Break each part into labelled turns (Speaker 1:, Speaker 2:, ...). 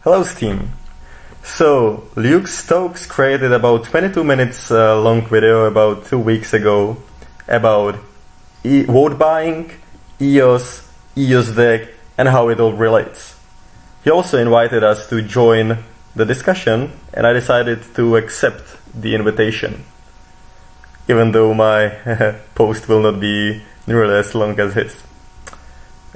Speaker 1: Hello Steam! So, Luke Stokes created about 22 minutes long video about 2 weeks ago about vote buying, EOS, eosDAC and how it all relates. He also invited us to join the discussion and I decided to accept the invitation, even though my post will not be nearly as long as his.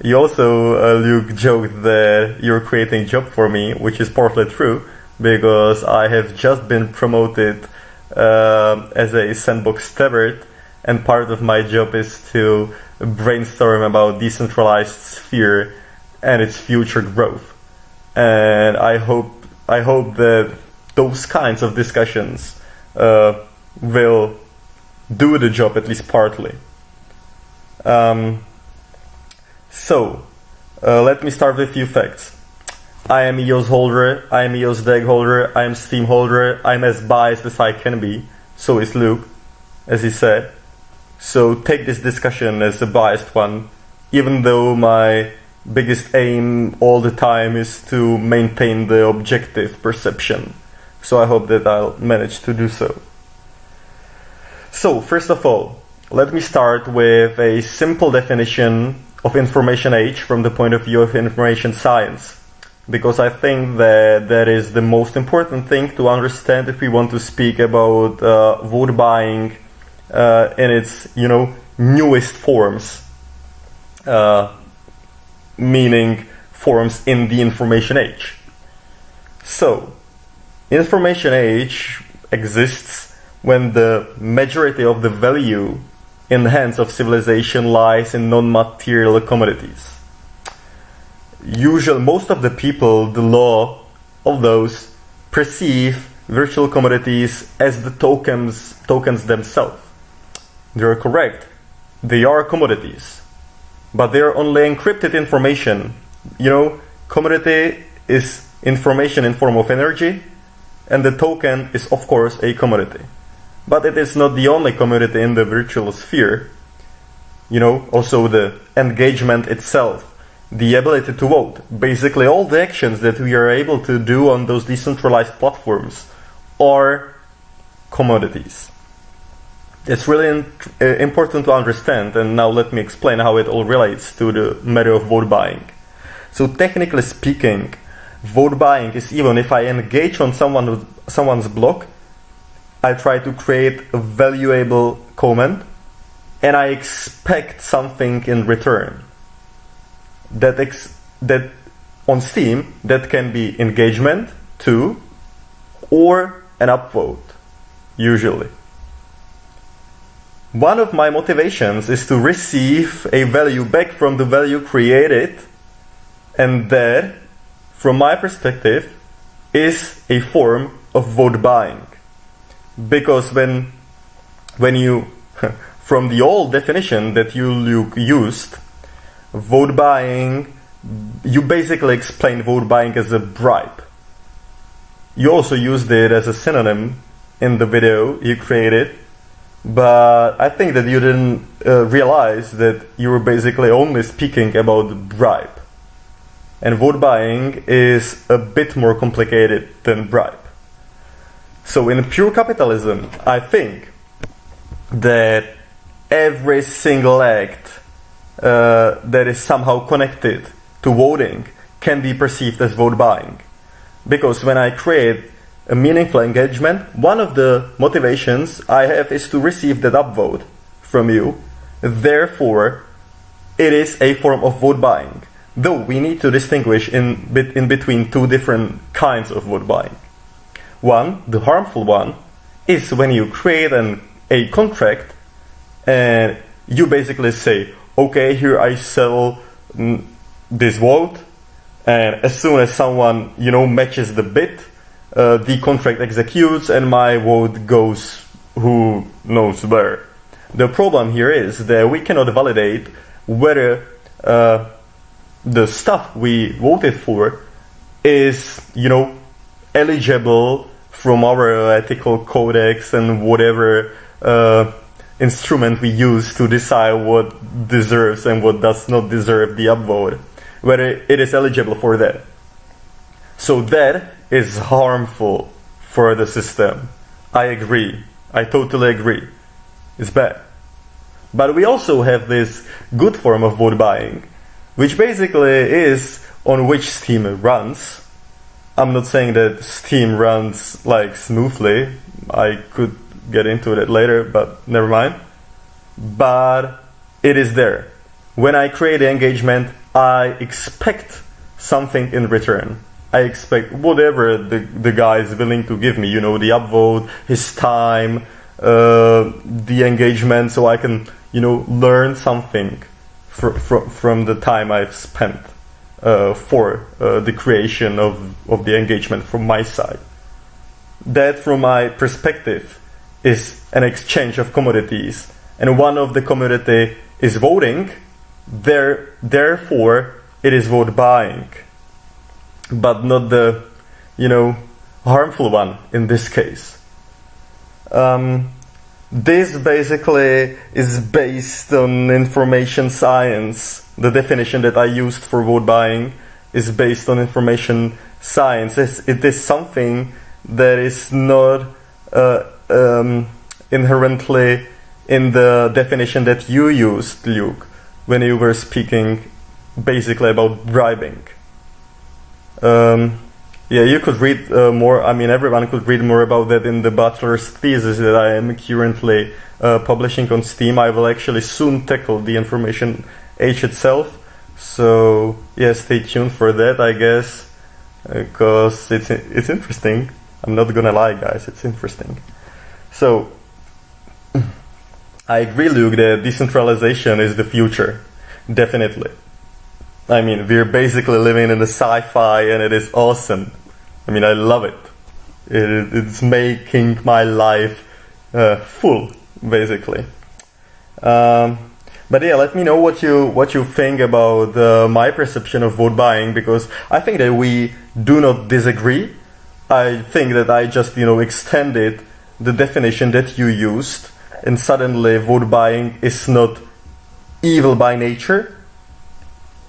Speaker 1: You also, Luke, joked that you're creating a job for me, which is partly true, because I have just been promoted as a sandbox steward, and part of my job is to brainstorm about decentralized sphere and its future growth. And I hope that those kinds of discussions will do the job, at least partly. So, let me start with a few facts. I am EOS holder, I am eosDAC holder, I am Steam holder, I'm as biased as I can be, so is Luke, as he said. So take this discussion as a biased one, even though my biggest aim all the time is to maintain the objective perception. So I hope that I'll manage to do so. So, first of all, let me start with a simple definition of information age from the point of view of information science, because I think that that is the most important thing to understand if we want to speak about vote buying in its, newest forms, meaning forms in the information age. So, information age exists when the majority of the value in the hands of civilization lies in non-material commodities. Usually, most of the people, the law of those, perceive virtual commodities as the tokens themselves. They are correct. They are commodities. But they are only encrypted information. Commodity is information in form of energy, and the token is, of course, a commodity. But it is not the only commodity in the virtual sphere. Also the engagement itself, the ability to vote. Basically all the actions that we are able to do on those decentralized platforms are commodities. It's really important to understand, and now let me explain how it all relates to the matter of vote buying. So technically speaking, vote buying is even if I engage on someone's block, I try to create a valuable comment and I expect something in return. That on Steam, that can be engagement too, or an upvote, usually. One of my motivations is to receive a value back from the value created, and that, from my perspective, is a form of vote buying. Because when you, from the old definition that you used, vote buying, you basically explained vote buying as a bribe. You also used it as a synonym in the video you created, but I think that you didn't realize that you were basically only speaking about bribe. And vote buying is a bit more complicated than bribe. So in pure capitalism, I think that every single act that is somehow connected to voting can be perceived as vote buying. Because when I create a meaningful engagement, one of the motivations I have is to receive that upvote from you. Therefore, it is a form of vote buying. Though we need to distinguish in between two different kinds of vote buying. One, the harmful one, is when you create a contract and you basically say, okay, here I sell this vote, and as soon as someone, matches the bid, the contract executes and my vote goes who knows where. The problem here is that we cannot validate whether the stuff we voted for is, eligible from our ethical codex and whatever instrument we use to decide what deserves and what does not deserve the upvote, whether it is eligible for that. So that is harmful for the system. I agree. I totally agree. It's bad. But we also have this good form of vote buying, which basically is on which Steam runs. I'm not saying that Steam runs like smoothly. I could get into that later, but never mind. But it is there. When I create engagement, I expect something in return. I expect whatever the guy is willing to give me, you know, the upvote, his time, the engagement, so I can, you know, learn something from the time I've spent for the creation of the engagement from my side. That, from my perspective, is an exchange of commodities, and one of the commodity is voting. Therefore, it is vote buying, but not the, you know, harmful one in this case. This basically is based on information science. The definition that I used for vote buying is based on information science. It is something that is not inherently in the definition that you used, Luke, when you were speaking basically about bribing. Yeah, you could read more. I mean, everyone could read more about that in the bachelor's thesis that I am currently publishing on Steam. I will actually soon tackle the information age itself. So yeah, stay tuned for that, I guess, because it's interesting. I'm not gonna lie, guys, it's interesting. So I agree, Luke, that decentralization is the future, definitely. I mean, we're basically living in the sci-fi, and it is awesome. I mean, I love it. It's making my life full, basically. But yeah, let me know what you think about my perception of vote buying, because I think that we do not disagree. I think that I just, you know, extended the definition that you used, and suddenly vote buying is not evil by nature.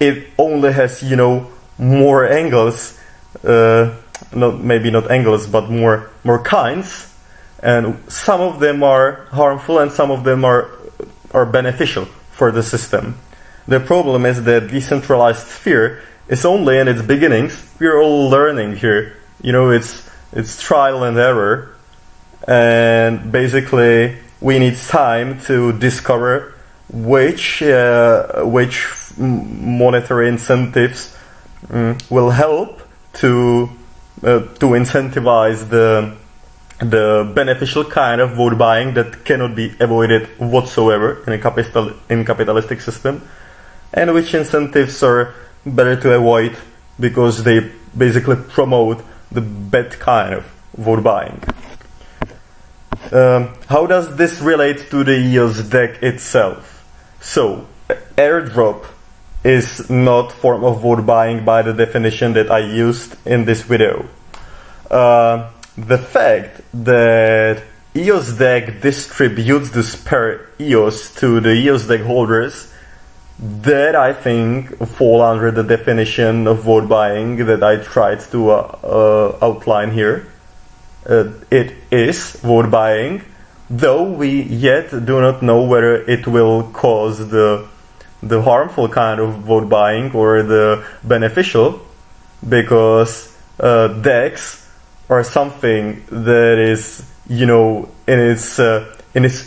Speaker 1: It only has, you know, more angles, maybe not angles, but more kinds, and some of them are harmful and some of them are beneficial for the system. The problem is that decentralized sphere is only in its beginnings. We're all learning here. You know, it's trial and error, and basically we need time to discover which monetary incentives will help to incentivize the beneficial kind of vote buying that cannot be avoided whatsoever in a capitalistic system, and which incentives are better to avoid because they basically promote the bad kind of vote buying. How does this relate to the eosDAC itself? So, airdrop is not form of vote buying by the definition that I used in this video. The fact that eosDAC distributes the spare EOS to the eosDAC holders, that I think fall under the definition of vote buying that I tried to outline here. It is vote buying, though we yet do not know whether it will cause the harmful kind of vote buying or the beneficial, because DACs are something that is, you know, in its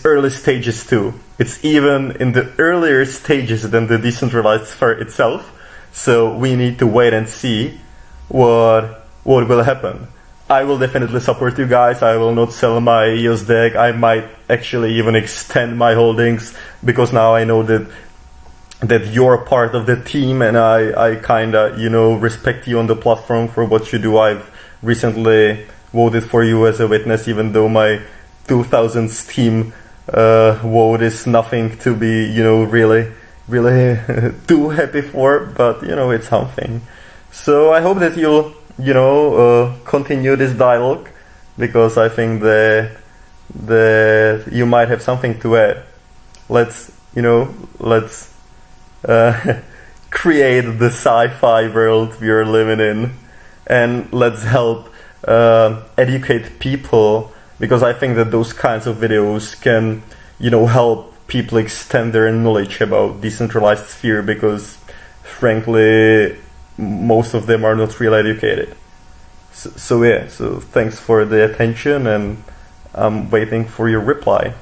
Speaker 1: early stages too. It's even in the earlier stages than the decentralized sphere itself. So we need to wait and see what will happen. I will definitely support you guys. I will not sell my eosDAC. I might actually even extend my holdings, because now I know that you're part of the team, and I kinda, you know, respect you on the platform for what you do. I've recently voted for you as a witness, even though my 2000 Steam vote is nothing to be, you know, really too happy for, but, you know, it's something. So I hope that you'll, you know, continue this dialogue, because I think that you might have something to add. Let's create the sci-fi world we are living in, and let's help educate people, because I think that those kinds of videos can, help people extend their knowledge about decentralized sphere, because frankly most of them are not really educated. So thanks for the attention, and I'm waiting for your reply.